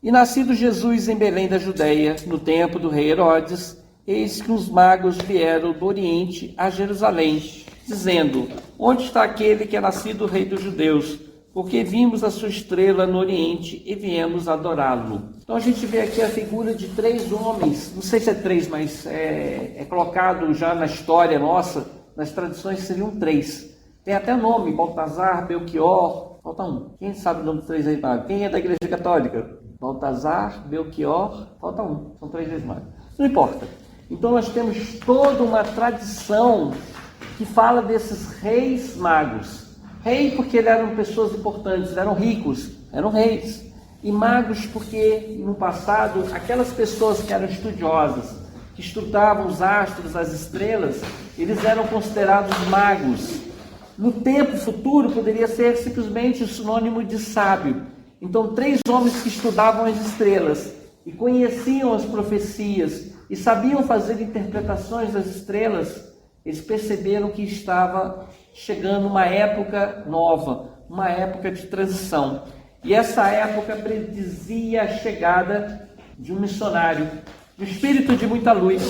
E nascido Jesus em Belém da Judeia, no tempo do rei Herodes, eis que os magos vieram do Oriente a Jerusalém, dizendo: onde está aquele que é nascido rei dos judeus? Porque vimos a sua estrela no Oriente e viemos adorá-lo. Então a gente vê aqui a figura de 3 homens, não sei se é 3, mas é colocado já na história nossa, nas tradições seriam 3. Tem até nome: Baltazar, Belchior, falta um. Quem sabe o nome dos 3 reis magos? Quem é da Igreja Católica? Baltazar, Belchior, falta um. São 3 reis magos. Não importa. Então nós temos toda uma tradição que fala desses reis magos. Rei porque eles eram pessoas importantes, eram ricos, eram reis. E magos porque no passado aquelas pessoas que eram estudiosas, que estudavam os astros, as estrelas, eles eram considerados magos. No tempo futuro poderia ser simplesmente o sinônimo de sábio. Então 3 homens que estudavam as estrelas e conheciam as profecias e sabiam fazer interpretações das estrelas, eles perceberam que estava chegando uma época nova, uma época de transição. E essa época predizia a chegada de um missionário, de um espírito de muita luz.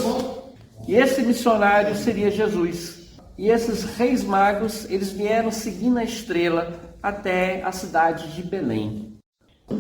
E esse missionário seria Jesus. E esses reis magos, eles vieram seguindo a estrela até a cidade de Belém.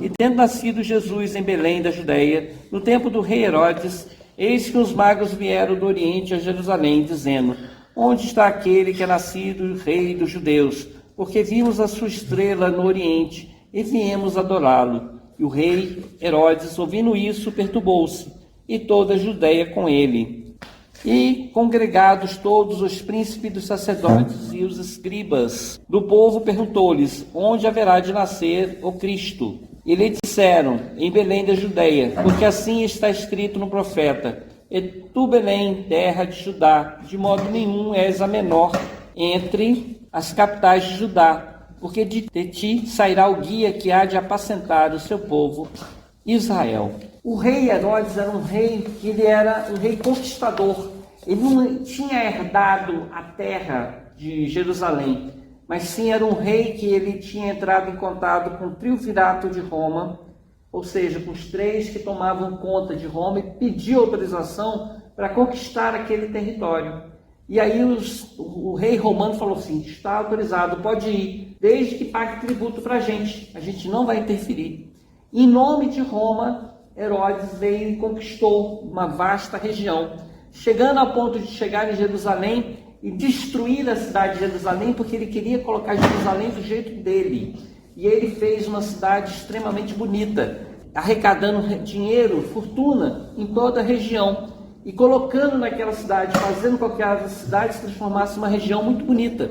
E tendo nascido Jesus em Belém da Judeia, no tempo do rei Herodes, eis que os magos vieram do Oriente a Jerusalém, dizendo: onde está aquele que é nascido rei dos judeus? Porque vimos a sua estrela no Oriente e viemos adorá-lo. E o rei Herodes, ouvindo isso, perturbou-se, e toda a Judeia com ele. E congregados todos os príncipes dos sacerdotes e os escribas do povo, perguntou-lhes: onde haverá de nascer o Cristo? E lhe disseram: em Belém da Judeia, porque assim está escrito no profeta: e tu, Belém, terra de Judá, de modo nenhum és a menor entre as capitais de Judá, porque de ti sairá o guia que há de apacentar o seu povo, Israel. O rei Herodes era um rei que ele era um rei conquistador. Ele não tinha herdado a terra de Jerusalém, mas sim era um rei que ele tinha entrado em contato com o triunvirato de Roma, ou seja, com os 3 que tomavam conta de Roma, e pediu autorização para conquistar aquele território. E aí o rei romano falou assim: está autorizado, pode ir, desde que pague tributo para a gente não vai interferir. Em nome de Roma, Herodes veio e conquistou uma vasta região, chegando ao ponto de chegar em Jerusalém e destruir a cidade de Jerusalém, porque ele queria colocar Jerusalém do jeito dele. E ele fez uma cidade extremamente bonita, arrecadando dinheiro, fortuna em toda a região e colocando naquela cidade, fazendo com que a cidade se transformasse em uma região muito bonita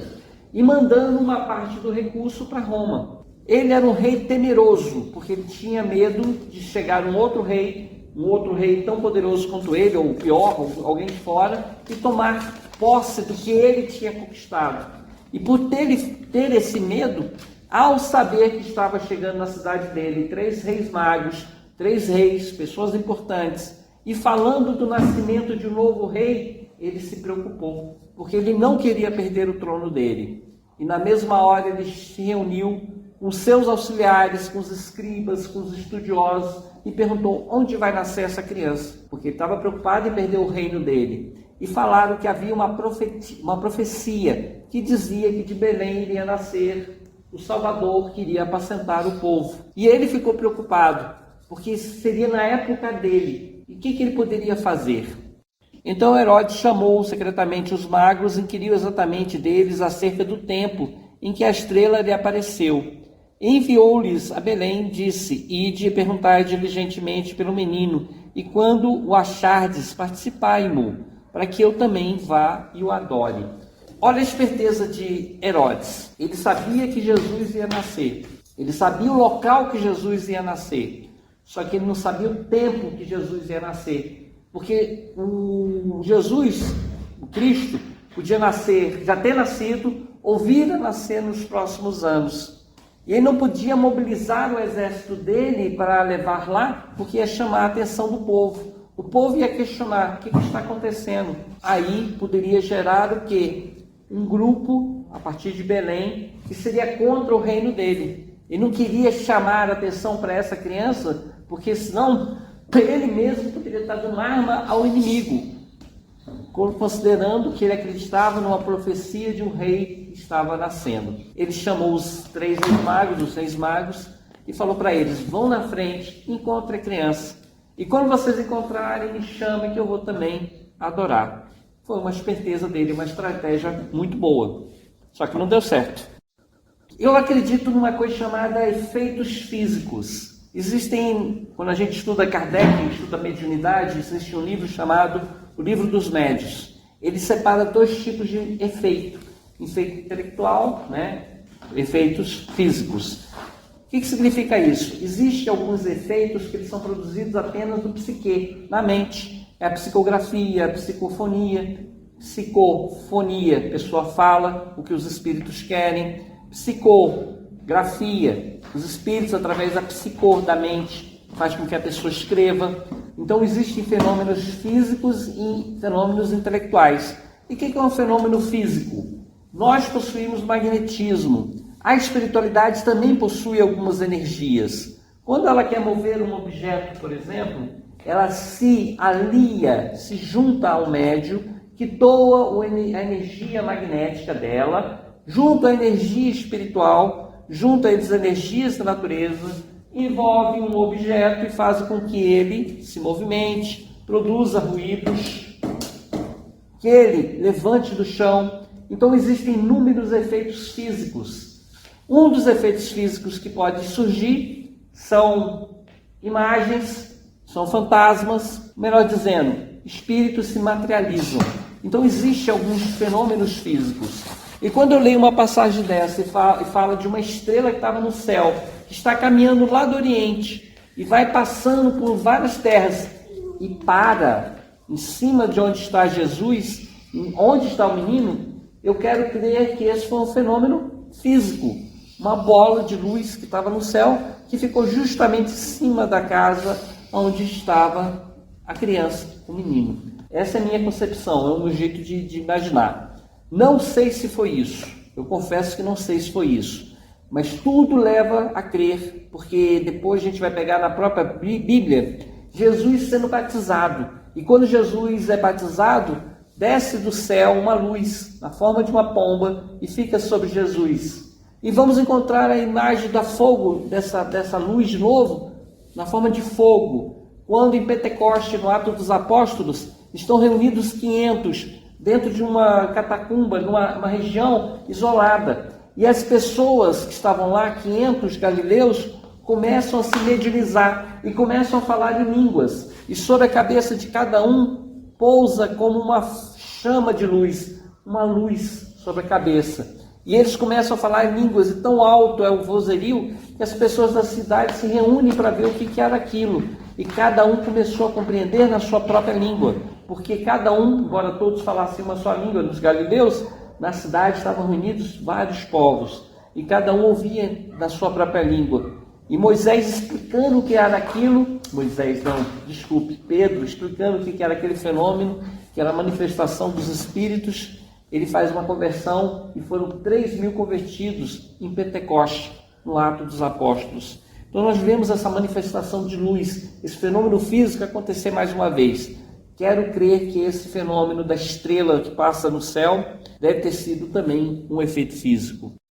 e mandando uma parte do recurso para Roma. Ele era um rei temeroso, porque ele tinha medo de chegar um outro rei tão poderoso quanto ele, ou pior, alguém de fora, e tomar posse do que ele tinha conquistado. E por ter esse medo, ao saber que estava chegando na cidade dele 3 reis magos, 3 reis, pessoas importantes, e falando do nascimento de um novo rei, ele se preocupou, porque ele não queria perder o trono dele. E na mesma hora ele se reuniu com seus auxiliares, com os escribas, com os estudiosos, e perguntou: onde vai nascer essa criança? Porque ele estava preocupado em perder o reino dele. E falaram que havia uma profecia que dizia que de Belém iria nascer o Salvador, que iria apacentar o povo. E ele ficou preocupado, porque seria na época dele. E o que ele poderia fazer? Então Herodes chamou secretamente os magos e inquiriu exatamente deles acerca do tempo em que a estrela lhe apareceu. Enviou-lhes a Belém, disse: ide e perguntai diligentemente pelo menino, e quando o achardes, participai-mo, para que eu também vá e o adore. Olha a esperteza de Herodes. Ele sabia que Jesus ia nascer. Ele sabia o local que Jesus ia nascer. Só que ele não sabia o tempo que Jesus ia nascer. Porque o Jesus, o Cristo, podia nascer, já ter nascido, ou vir a nascer nos próximos anos. E ele não podia mobilizar o exército dele para levar lá, porque ia chamar a atenção do povo. O povo ia questionar: o que está acontecendo? Aí poderia gerar o quê? Um grupo, a partir de Belém, que seria contra o reino dele. Ele não queria chamar a atenção para essa criança, porque senão ele mesmo poderia estar dando arma ao inimigo, considerando que ele acreditava numa profecia de um rei que estava nascendo. Ele chamou os reis magos, e falou para eles: vão na frente, encontrem a criança, e quando vocês encontrarem, me chamem que eu vou também adorar. Foi uma esperteza dele, uma estratégia muito boa, só que não deu certo. Eu acredito numa coisa chamada efeitos físicos. Existem, quando a gente estuda Kardec, estuda mediunidade, existe um livro chamado O Livro dos Médios. Ele separa dois tipos de efeito: efeito intelectual, efeitos físicos. O que significa isso? Existem alguns efeitos que eles são produzidos apenas no psique, na mente. É a psicografia, a psicofonia. Psicofonia, a pessoa fala o que os espíritos querem. Psicografia, os espíritos, através da da mente, faz com que a pessoa escreva. Então existem fenômenos físicos e fenômenos intelectuais. E o que é um fenômeno físico? Nós possuímos magnetismo. A espiritualidade também possui algumas energias. Quando ela quer mover um objeto, por exemplo, ela se alia, se junta ao médium, que doa a energia magnética dela, junto à energia espiritual, junto às energias da natureza, envolve um objeto e faz com que ele se movimente, produza ruídos, que ele levante do chão. Então existem inúmeros efeitos físicos. Um dos efeitos físicos que pode surgir são imagens, são fantasmas, melhor dizendo, espíritos se materializam. Então existem alguns fenômenos físicos. E quando eu leio uma passagem dessa e fala de uma estrela que estava no céu, que está caminhando lá do Oriente e vai passando por várias terras e para em cima de onde está Jesus, onde está o menino, eu quero crer que esse foi um fenômeno físico. Uma bola de luz que estava no céu, que ficou justamente em cima da casa onde estava a criança, o menino. Essa é a minha concepção, é o meu jeito de imaginar. Não sei se foi isso, eu confesso que não sei se foi isso, mas tudo leva a crer, porque depois a gente vai pegar na própria Bíblia, Jesus sendo batizado. E quando Jesus é batizado, desce do céu uma luz, na forma de uma pomba, e fica sobre Jesus. E vamos encontrar a imagem da fogo, dessa luz de novo, na forma de fogo. Quando em Pentecoste, no Ato dos Apóstolos, estão reunidos 500 dentro de uma catacumba, numa região isolada. E as pessoas que estavam lá, 500 galileus, começam a se mediunizar e começam a falar em línguas. E sobre a cabeça de cada um pousa como uma chama de luz, uma luz sobre a cabeça. E eles começam a falar em línguas, e tão alto é o vozerio que as pessoas da cidade se reúnem para ver o que era aquilo. E cada um começou a compreender na sua própria língua, porque cada um, embora todos falassem uma só língua dos galileus, na cidade estavam reunidos vários povos, e cada um ouvia na sua própria língua. E Moisés explicando o que era aquilo, Pedro explicando o que era aquele fenômeno, que era a manifestação dos espíritos, ele faz uma conversão e foram 3.000 convertidos em Pentecoste, no Ato dos Apóstolos. Então nós vemos essa manifestação de luz, esse fenômeno físico acontecer mais uma vez. Quero crer que esse fenômeno da estrela que passa no céu deve ter sido também um efeito físico.